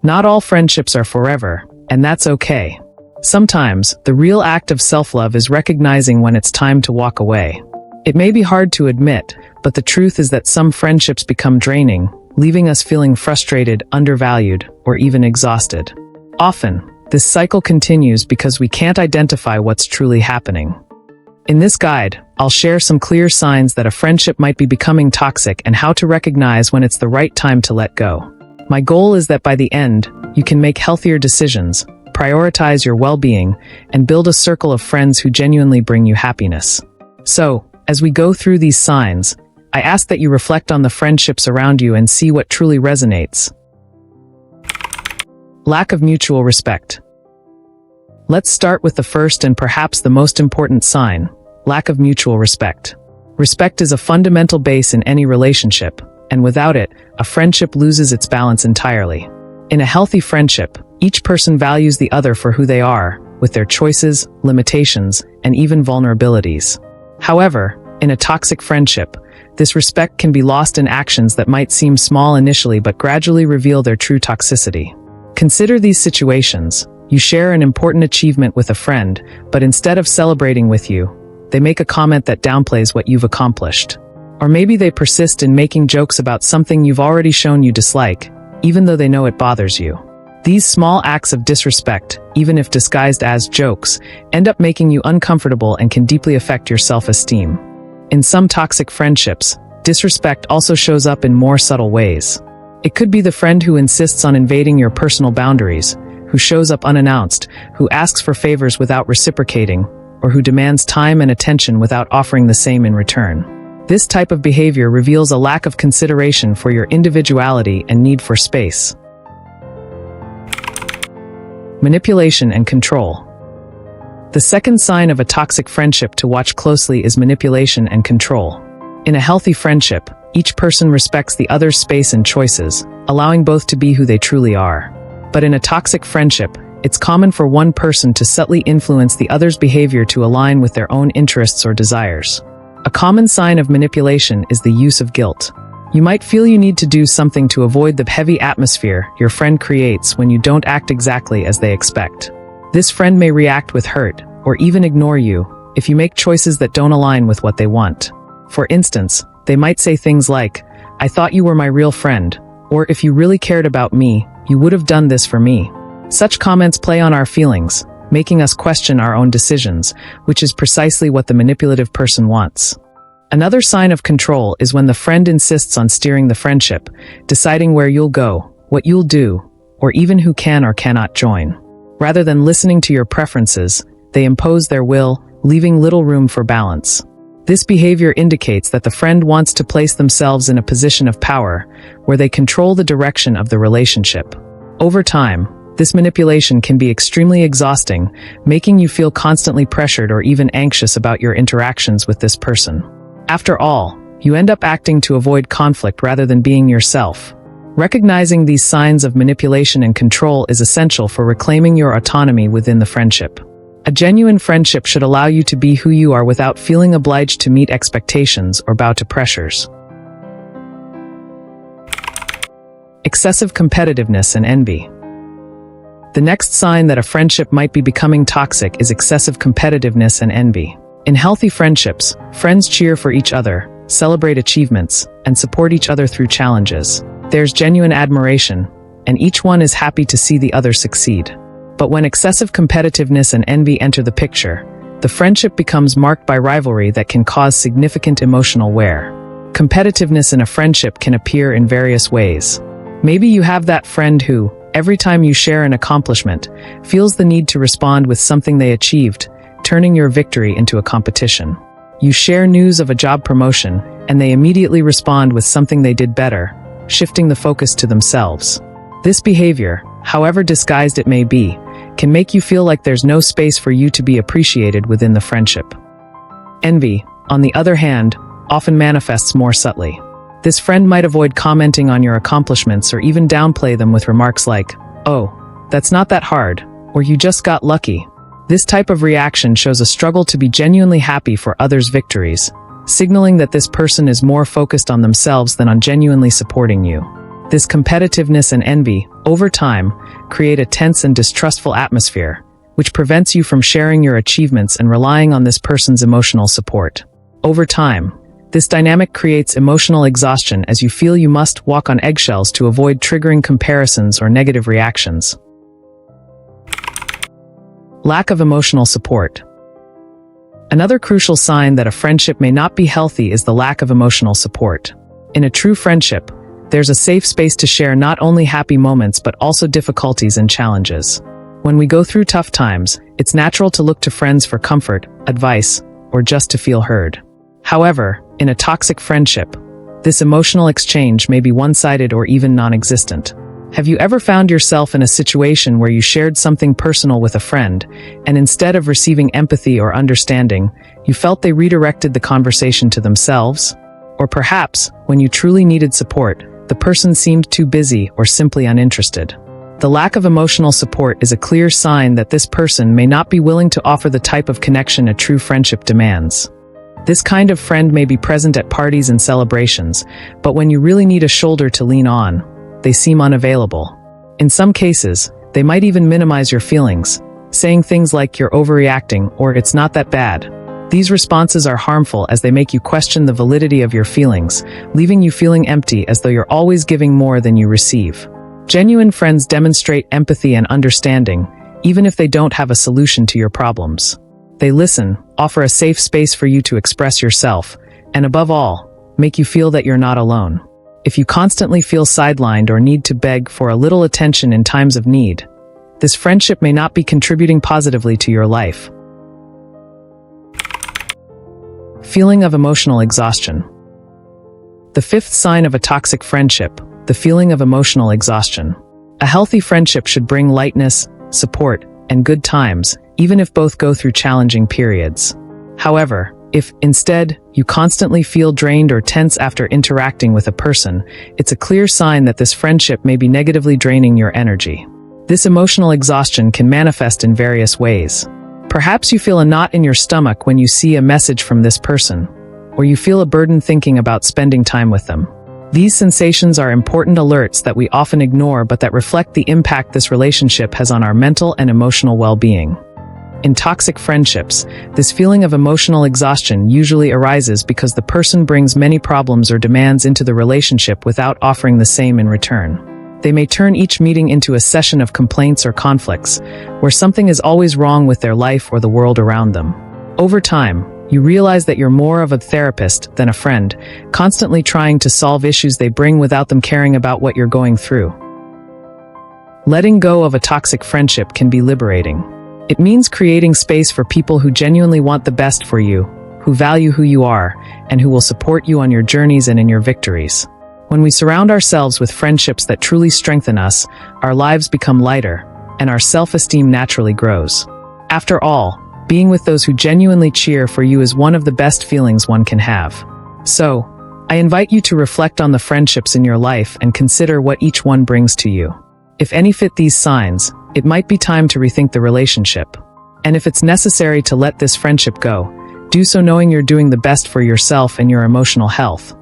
Not all friendships are forever, and that's okay. Sometimes, the real act of self-love is recognizing when it's time to walk away. It may be hard to admit, but the truth is that some friendships become draining, leaving us feeling frustrated, undervalued, or even exhausted. Often, this cycle continues because we can't identify what's truly happening. In this guide, I'll share some clear signs that a friendship might be becoming toxic and how to recognize when it's the right time to let go. My goal is that by the end, you can make healthier decisions, prioritize your well-being, and build a circle of friends who genuinely bring you happiness. So, as we go through these signs, I ask that you reflect on the friendships around you and see what truly resonates. Lack of mutual respect. Let's start with the first and perhaps the most important sign: lack of mutual respect. Respect is a fundamental base in any relationship, and without it, a friendship loses its balance entirely. In a healthy friendship, each person values the other for who they are, with their choices, limitations, and even vulnerabilities. However, in a toxic friendship, this respect can be lost in actions that might seem small initially but gradually reveal their true toxicity. Consider these situations. You share an important achievement with a friend, but instead of celebrating with you, they make a comment that downplays what you've accomplished. Or maybe they persist in making jokes about something you've already shown you dislike, even though they know it bothers you. These small acts of disrespect, even if disguised as jokes, end up making you uncomfortable and can deeply affect your self-esteem. In some toxic friendships, disrespect also shows up in more subtle ways. It could be the friend who insists on invading your personal boundaries, who shows up unannounced, who asks for favors without reciprocating, or who demands time and attention without offering the same in return. This type of behavior reveals a lack of consideration for your individuality and need for space. Manipulation and control. The second sign of a toxic friendship to watch closely is manipulation and control. In a healthy friendship, each person respects the other's space and choices, allowing both to be who they truly are. But in a toxic friendship, it's common for one person to subtly influence the other's behavior to align with their own interests or desires. A common sign of manipulation is the use of guilt. You might feel you need to do something to avoid the heavy atmosphere your friend creates when you don't act exactly as they expect. This friend may react with hurt, or even ignore you, if you make choices that don't align with what they want. For instance, they might say things like, "I thought you were my real friend," or "If you really cared about me, you would have done this for me." Such comments play on our feelings, making us question our own decisions, which is precisely what the manipulative person wants. Another sign of control is when the friend insists on steering the friendship, deciding where you'll go, what you'll do, or even who can or cannot join. Rather than listening to your preferences, they impose their will, leaving little room for balance. This behavior indicates that the friend wants to place themselves in a position of power, where they control the direction of the relationship. Over time, this manipulation can be extremely exhausting, making you feel constantly pressured or even anxious about your interactions with this person. After all, you end up acting to avoid conflict rather than being yourself. Recognizing these signs of manipulation and control is essential for reclaiming your autonomy within the friendship. A genuine friendship should allow you to be who you are without feeling obliged to meet expectations or bow to pressures. Excessive competitiveness and envy. The next sign that a friendship might be becoming toxic is excessive competitiveness and envy. In healthy friendships, friends cheer for each other, celebrate achievements, and support each other through challenges. There's genuine admiration, and each one is happy to see the other succeed. But when excessive competitiveness and envy enter the picture, the friendship becomes marked by rivalry that can cause significant emotional wear. Competitiveness in a friendship can appear in various ways. Maybe you have that friend who, every time you share an accomplishment, feels the need to respond with something they achieved, turning your victory into a competition. You share news of a job promotion, and they immediately respond with something they did better, shifting the focus to themselves. This behavior, however disguised it may be, can make you feel like there's no space for you to be appreciated within the friendship. Envy, on the other hand, often manifests more subtly. This friend might avoid commenting on your accomplishments or even downplay them with remarks like, "Oh, that's not that hard," or "You just got lucky." This type of reaction shows a struggle to be genuinely happy for others' victories, signaling that this person is more focused on themselves than on genuinely supporting you. This competitiveness and envy, over time, create a tense and distrustful atmosphere, which prevents you from sharing your achievements and relying on this person's emotional support. Over time, this dynamic creates emotional exhaustion as you feel you must walk on eggshells to avoid triggering comparisons or negative reactions. Lack of emotional support. Another crucial sign that a friendship may not be healthy is the lack of emotional support. In a true friendship, there's a safe space to share not only happy moments but also difficulties and challenges. When we go through tough times, it's natural to look to friends for comfort, advice, or just to feel heard. However, in a toxic friendship, this emotional exchange may be one-sided or even non-existent. Have you ever found yourself in a situation where you shared something personal with a friend, and instead of receiving empathy or understanding, you felt they redirected the conversation to themselves? Or perhaps, when you truly needed support, the person seemed too busy or simply uninterested. The lack of emotional support is a clear sign that this person may not be willing to offer the type of connection a true friendship demands. This kind of friend may be present at parties and celebrations, but when you really need a shoulder to lean on, they seem unavailable. In some cases, they might even minimize your feelings, saying things like you're overreacting or it's not that bad. These responses are harmful as they make you question the validity of your feelings, leaving you feeling empty as though you're always giving more than you receive. Genuine friends demonstrate empathy and understanding, even if they don't have a solution to your problems. They listen, offer a safe space for you to express yourself, and above all, make you feel that you're not alone. If you constantly feel sidelined or need to beg for a little attention in times of need, this friendship may not be contributing positively to your life. Feeling of emotional exhaustion. The fifth sign of a toxic friendship, the feeling of emotional exhaustion. A healthy friendship should bring lightness, support, and good times, even if both go through challenging periods. However, if, instead, you constantly feel drained or tense after interacting with a person, it's a clear sign that this friendship may be negatively draining your energy. This emotional exhaustion can manifest in various ways. Perhaps you feel a knot in your stomach when you see a message from this person, or you feel a burden thinking about spending time with them. These sensations are important alerts that we often ignore but that reflect the impact this relationship has on our mental and emotional well-being. In toxic friendships, this feeling of emotional exhaustion usually arises because the person brings many problems or demands into the relationship without offering the same in return. They may turn each meeting into a session of complaints or conflicts, where something is always wrong with their life or the world around them. Over time, you realize that you're more of a therapist than a friend, constantly trying to solve issues they bring without them caring about what you're going through. Letting go of a toxic friendship can be liberating. It means creating space for people who genuinely want the best for you, who value who you are, and who will support you on your journeys and in your victories. When we surround ourselves with friendships that truly strengthen us, our lives become lighter, and our self-esteem naturally grows. After all, being with those who genuinely cheer for you is one of the best feelings one can have. So, I invite you to reflect on the friendships in your life and consider what each one brings to you. If any fit these signs, it might be time to rethink the relationship. And if it's necessary to let this friendship go, do so knowing you're doing the best for yourself and your emotional health.